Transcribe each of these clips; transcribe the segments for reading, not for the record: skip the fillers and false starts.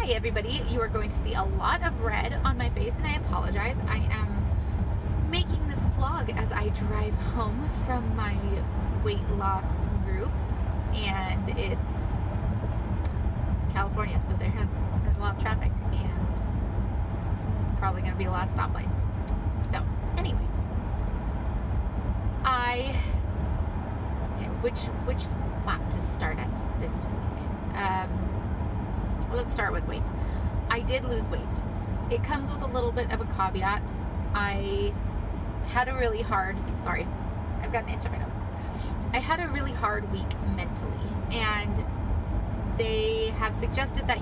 Hi everybody, you are going to see a lot of red on my face and I apologize. I am making this vlog as I drive home from my weight loss group and it's California, so there's a lot of traffic and probably going to be a lot of stoplights. So anyway, which spot to start at this week? Let's start with weight. I did lose weight. It comes with a little bit of a caveat. I had a really hard, sorry, I've got an itch on my nose. I had a really hard week mentally, and they have suggested that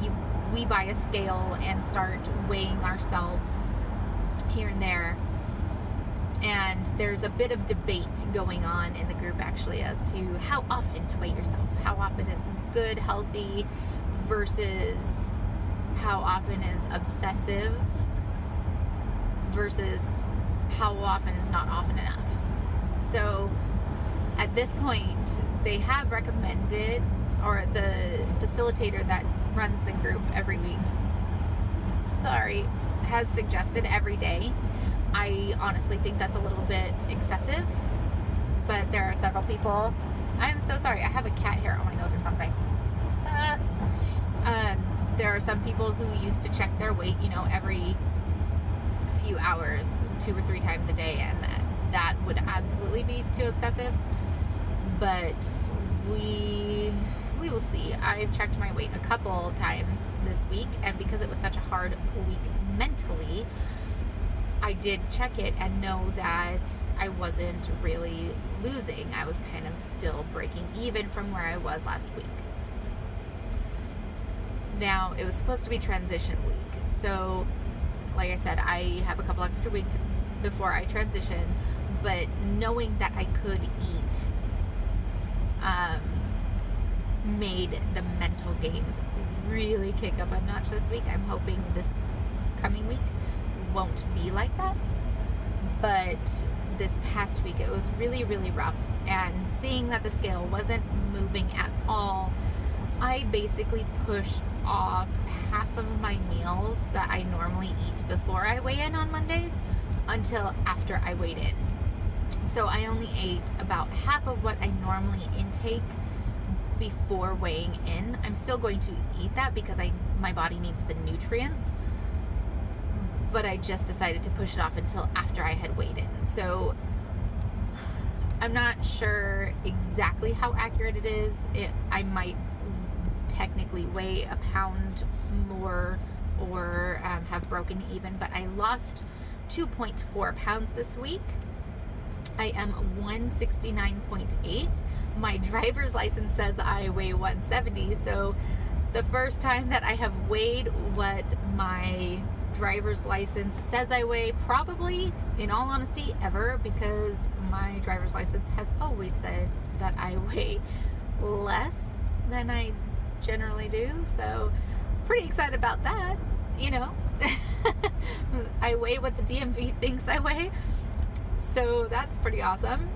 we buy a scale and start weighing ourselves here and there. And there's a bit of debate going on in the group actually as to how often to weigh yourself. How often is good, healthy, versus how often is obsessive, versus how often is not often enough. So at this point, they have recommended, or the facilitator that runs the group every week, has suggested every day. I honestly think that's a little bit excessive, but there are several people. I'm so sorry, I have a cat hair on my nose or something. There are some people who used to check their weight, every few hours, 2 or 3 times a day, and that would absolutely be too obsessive. But we will see. I've checked my weight a couple times this week, and because it was such a hard week mentally, I did check it and know that I wasn't really losing. I was kind of still breaking even from where I was last week. Now, it was supposed to be transition week. So, like I said, I have a couple extra weeks before I transition, but knowing that I could eat made the mental games really kick up a notch this week. I'm hoping this coming week won't be like that, but this past week it was really, really rough, and seeing that the scale wasn't moving at all, I basically pushed off half of my meals that I normally eat before I weigh in on Mondays until after I weighed in. So I only ate about half of what I normally intake before weighing in. I'm still going to eat that because my body needs the nutrients, but I just decided to push it off until after I had weighed in. So I'm not sure exactly how accurate it is. I might technically weigh a pound more or have broken even, but I lost 2.4 pounds this week. I am 169.8. My driver's license says I weigh 170, so the first time that I have weighed what my driver's license says I weigh, probably, in all honesty, ever, because my driver's license has always said that I weigh less than I generally do. So pretty excited about that. I weigh what the DMV thinks I weigh, so that's pretty awesome.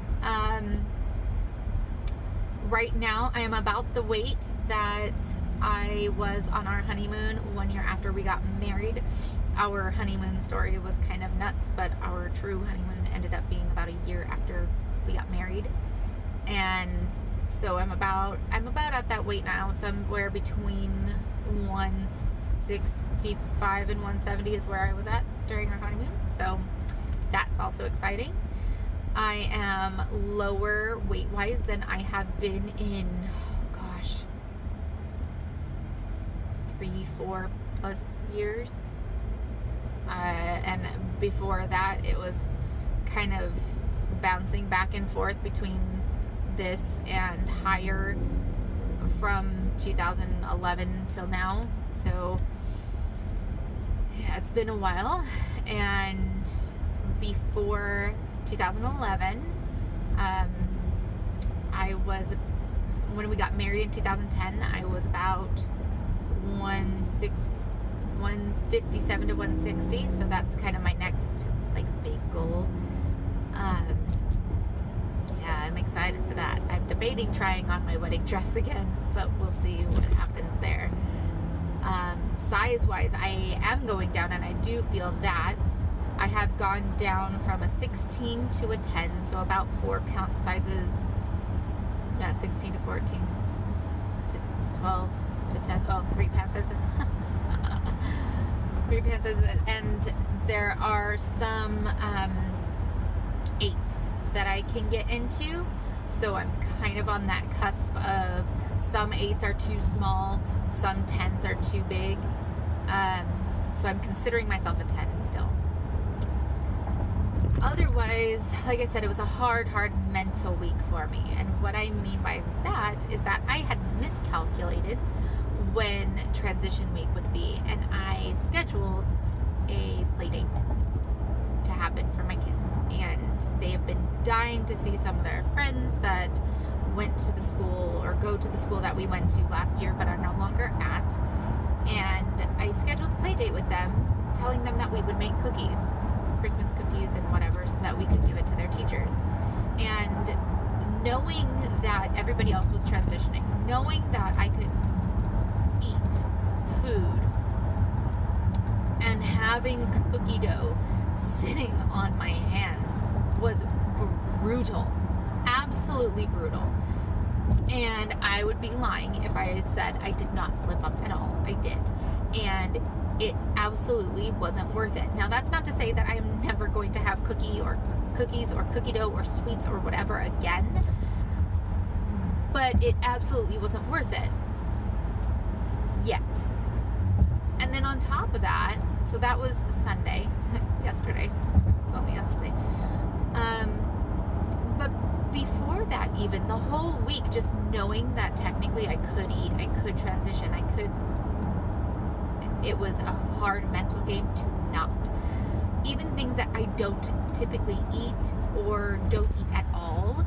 Right now I am about the weight that I was on our honeymoon 1 year after we got married. Our honeymoon story was kind of nuts, but our true honeymoon ended up being about a year after we got married. And so I'm about at that weight now. Somewhere between 165 and 170 is where I was at during our honeymoon. So that's also exciting. I am lower weight-wise than I have been in, 3-4 plus years. And before that, it was kind of bouncing back and forth between this and higher from 2011 till now. So yeah, it's been a while. And before 2011, when we got married in 2010, I was about 157 to 160, so that's kind of my next big goal. Yeah, I'm excited for that. I'm debating trying on my wedding dress again, but we'll see what happens there. size-wise, I am going down, and I do feel that. I have gone down from a 16 to a 10, so about 4 pound sizes. Yeah, 16 to 14 to 12 to 10. Oh, 3 pound sizes. 3 pound sizes. And there are some 8s that I can get into. So I'm kind of on that cusp of some 8s are too small, some 10s are too big. So I'm considering myself a 10 still. Otherwise, like I said, it was a hard mental week for me. And what I mean by that is that I had miscalculated when transition week would be, and I scheduled a play date to happen for my kids. And they have been dying to see some of their friends that went to the school or go to the school that we went to last year but are no longer at. And I scheduled a play date with them, telling them that we would make cookies, Christmas cookies and whatever, so that we could give it to their teachers. And knowing that everybody else was transitioning, knowing that I could eat food, and having cookie dough sitting on my hands was brutal. Absolutely brutal. And I would be lying if I said I did not slip up at all. I did. And it absolutely wasn't worth it. Now, that's not to say that I am never going to have cookies or cookie dough or sweets or whatever again, but it absolutely wasn't worth it yet. And then on top of that, so that was Sunday, yesterday. It was only yesterday. But before that, even the whole week, just knowing that technically I could eat, I could transition, it was a hard mental game to not. Even things that I don't typically eat or don't eat at all,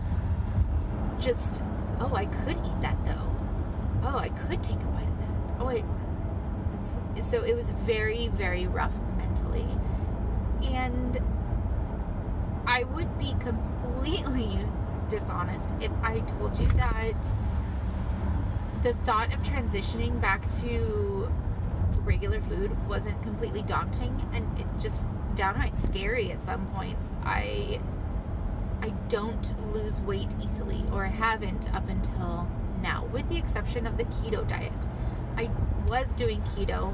just, oh, I could eat that though. Oh, I could take a bite of that. So it was very, very rough mentally. And I would be completely dishonest if I told you that the thought of transitioning back to regular food wasn't completely daunting, and it just downright scary at some points. I don't lose weight easily, or I haven't up until now, with the exception of the keto diet. I was doing keto,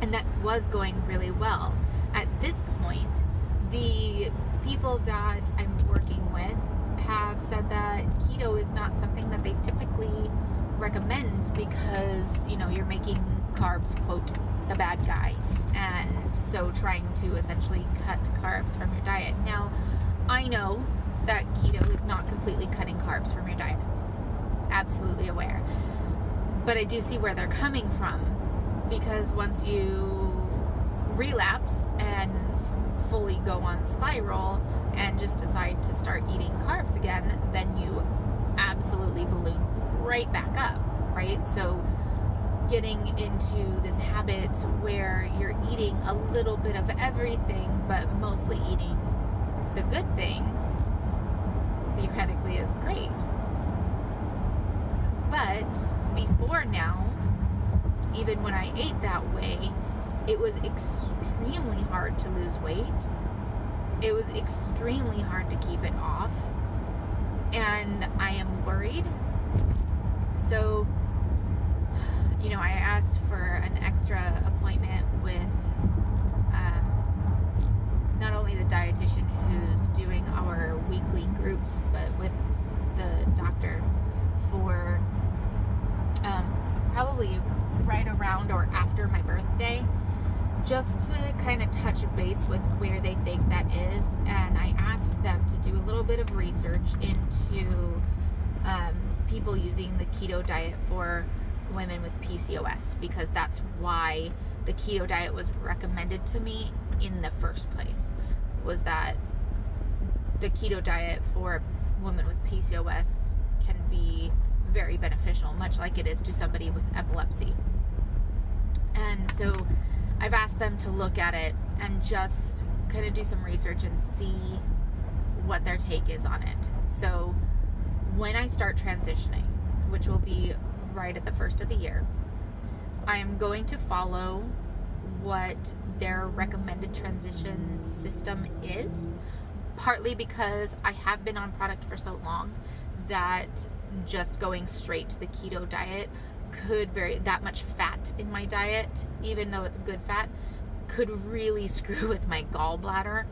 and that was going really well. At this point, the people that I'm working with have said that keto is not something that they typically recommend because, you're making carbs, quote, the bad guy, and so trying to essentially cut carbs from your diet. Now, I know that keto is not completely cutting carbs from your diet. Absolutely aware. But I do see where they're coming from, because once you relapse and fully go on spiral and just decide to start eating carbs again, then you absolutely balloon right back up, right? So getting into this habit where you're eating a little bit of everything, but mostly eating the good things, theoretically is great. But before now, even when I ate that way, it was extremely hard to lose weight. It was extremely hard to keep it off. And I am worried. So, I asked for an extra appointment with not only the dietitian who's doing our weekly groups, but with the doctor for probably right around or after my birthday, just to kind of touch base with where they think that is. And I asked them to do a little bit of research into people using the keto diet for women with PCOS, because that's why the keto diet was recommended to me in the first place, was that the keto diet for women with PCOS can be very beneficial, much like it is to somebody with epilepsy. And so I've asked them to look at it and just kind of do some research and see what their take is on it. So when I start transitioning, which will be right at the first of the year, I am going to follow what their recommended transition system is, partly because I have been on product for so long that just going straight to the keto diet could that much fat in my diet, even though it's good fat, could really screw with my gallbladder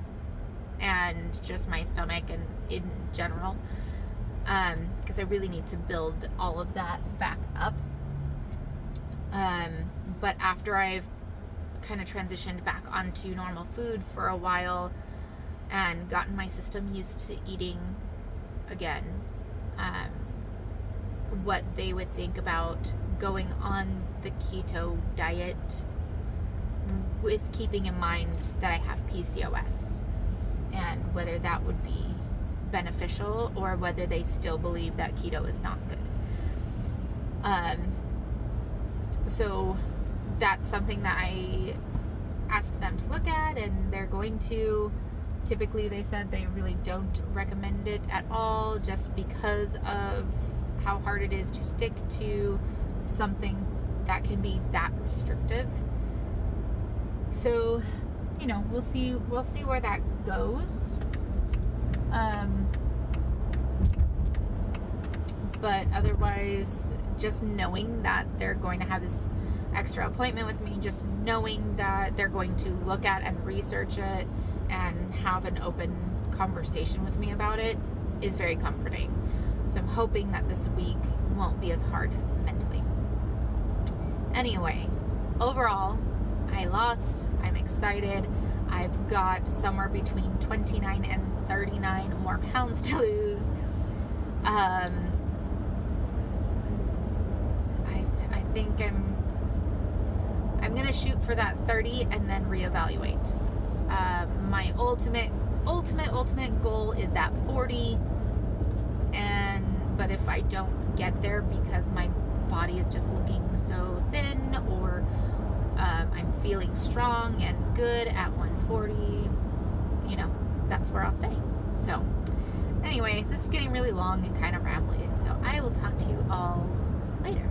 and just my stomach and in general, because I really need to build all of that back up. But after I've kind of transitioned back onto normal food for a while and gotten my system used to eating again, what they would think about going on the keto diet with keeping in mind that I have PCOS, and whether that would be beneficial or whether they still believe that keto is not good. So that's something that I asked them to look at, and they're going to. Typically, they said they really don't recommend it at all, just because of how hard it is to stick to something that can be that restrictive. So, we'll see where that goes. But otherwise, just knowing that they're going to have this extra appointment with me, just knowing that they're going to look at and research it and have an open conversation with me about it is very comforting. So I'm hoping that this week won't be as hard mentally. Anyway, overall, I lost. I'm excited. I've got somewhere between 29 and 39 more pounds to lose. I think I'm gonna shoot for that 30 and then reevaluate. My ultimate goal is that 40, but if I don't get there because my body is just looking so thin, or I'm feeling strong and good at 140, that's where I'll stay. So anyway, this is getting really long and kind of rambly, so I will talk to you all later.